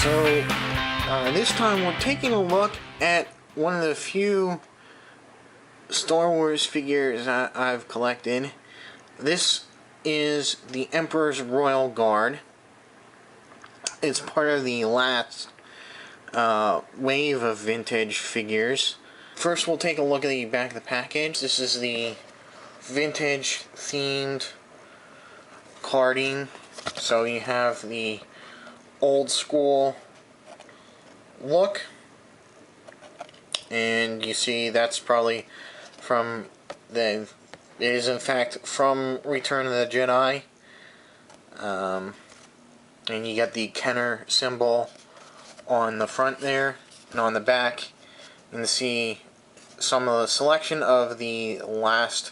So, this time we're taking a look at one of the few Star Wars figures I've collected. This is the Emperor's Royal Guard. It's part of the last wave of vintage figures. First, we'll take a look at the back of the package. This is the vintage themed carding. So you have the old school look, and you see that's probably from it is in fact from Return of the Jedi, and you got the Kenner symbol on the front there, and on the back you can see some of the selection of the last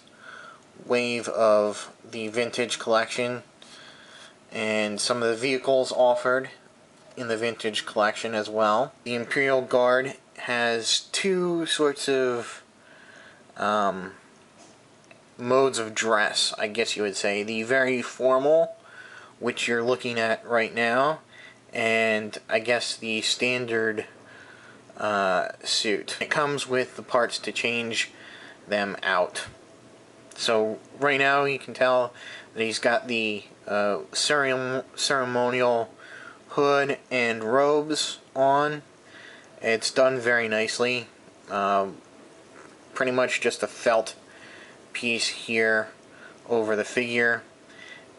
wave of the vintage collection and some of the vehicles offered in the vintage collection as well. The Imperial Guard has two sorts of modes of dress, I guess you would say. The very formal, which you're looking at right now, and I guess the standard suit. It comes with the parts to change them out. So right now you can tell that he's got the ceremonial hood and robes on. It's done very nicely. Pretty much just a felt piece here over the figure,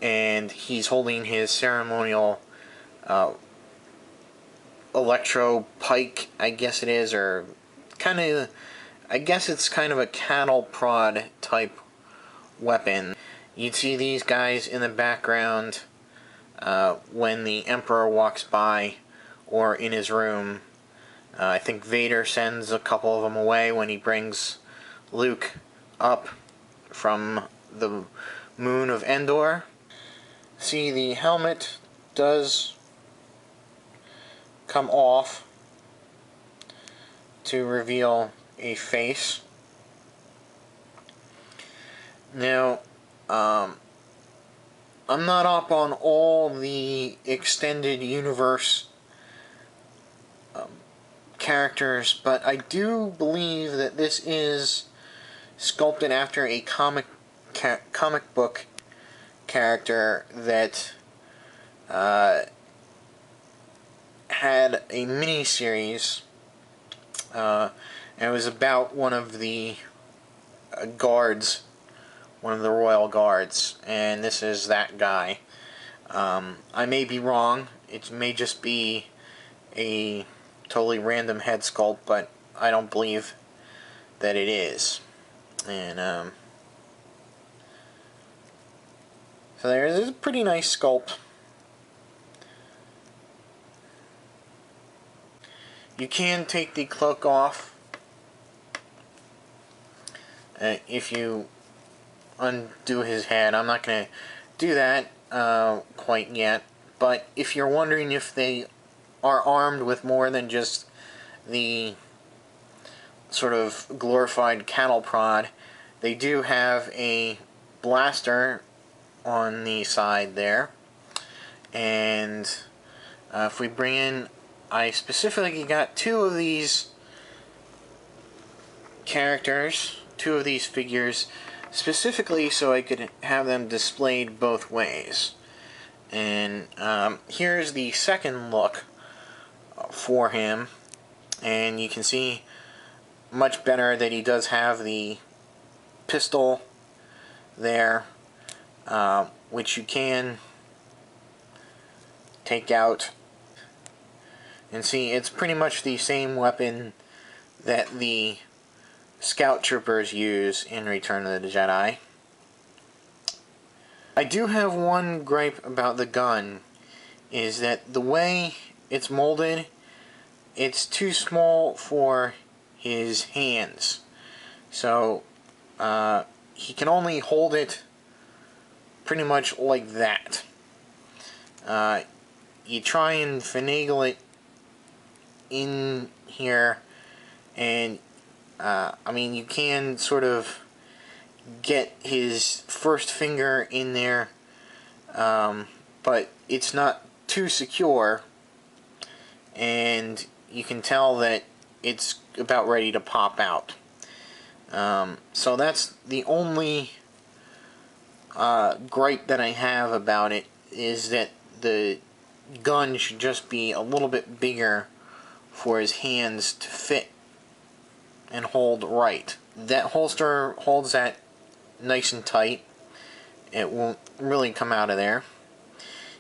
and he's holding his ceremonial electro pike, I guess it is, or kind of, I guess it's kind of a cattle prod type weapon. You'd see these guys in the background when the Emperor walks by or in his room. I think Vader sends a couple of them away when he brings Luke up from the moon of Endor. See, the helmet does come off to reveal a face. Now, I'm not up on all the extended universe characters, but I do believe that this is sculpted after a comic book character that had a mini-series, and it was about one of the guards, one of the royal guards, and this is that guy. I may be wrong. It may just be a totally random head sculpt, but I don't believe that it is. And so there's a pretty nice sculpt. You can take the cloak off if you undo his head. I'm not going to do that quite yet, but if you're wondering if they are armed with more than just the sort of glorified cattle prod, they do have a blaster on the side there. And if we bring in, I specifically got two of these characters, two of these figures, specifically so I could have them displayed both ways. And here's the second look for him, and you can see much better that he does have the pistol there, which you can take out and see it's pretty much the same weapon that the scout troopers use in Return of the Jedi. I do have one gripe about the gun, is that the way it's molded, it's too small for his hands. So he can only hold it pretty much like that. You try and finagle it in here, and I mean, you can sort of get his first finger in there, but it's not too secure, and you can tell that it's about ready to pop out. So that's the only gripe that I have about it, is that the gun should just be a little bit bigger for his hands to fit and hold right. That holster holds that nice and tight. It won't really come out of there.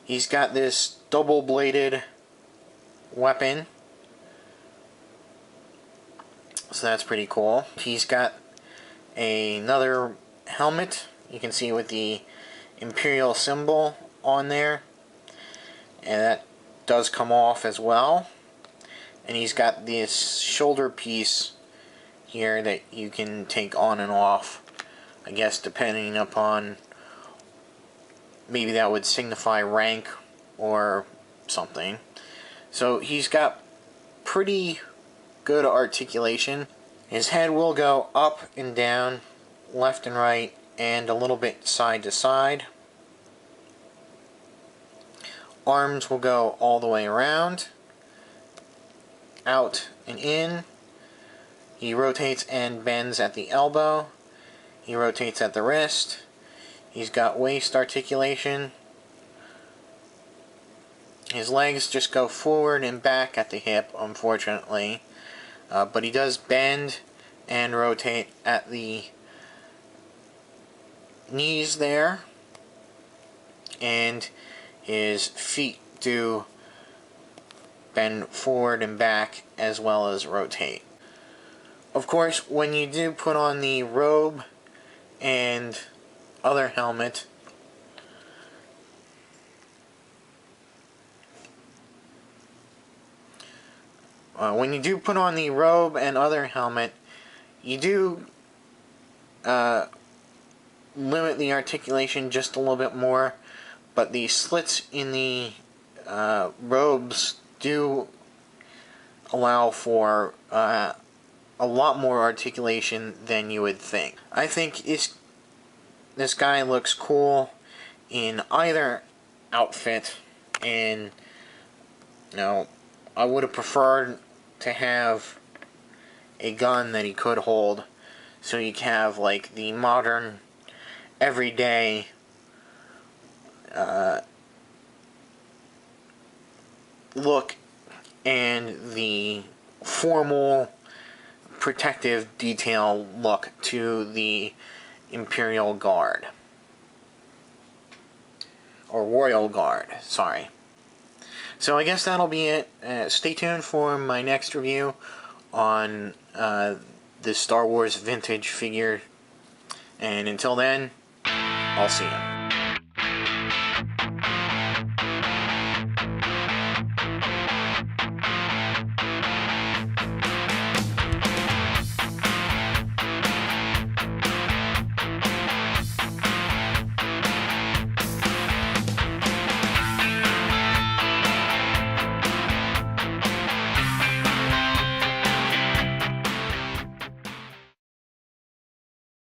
He's got this double-bladed weapon, so that's pretty cool. He's got another helmet, you can see, with the Imperial symbol on there, and that does come off as well. And he's got this shoulder piece here that you can take on and off, I guess, depending upon, maybe that would signify rank or something. So he's got pretty good articulation. His head will go up and down, left and right, and a little bit side to side. Arms will go all the way around, out and in. He rotates and bends at the elbow. He rotates at the wrist. He's got waist articulation. His legs just go forward and back at the hip, unfortunately. But he does bend and rotate at the knees there. And his feet do bend forward and back as well as rotate. Of course, when you do put on the robe and other helmet, you do limit the articulation just a little bit more, but the slits in the robes do allow for a lot more articulation than you would think. I think this guy looks cool in either outfit, and I would have preferred to have a gun that he could hold, so you can have like the modern, everyday look and the formal protective detail look to the Imperial Guard. Or Royal Guard, sorry. So I guess that'll be it. Stay tuned for my next review on the Star Wars vintage figure. And until then, I'll see you.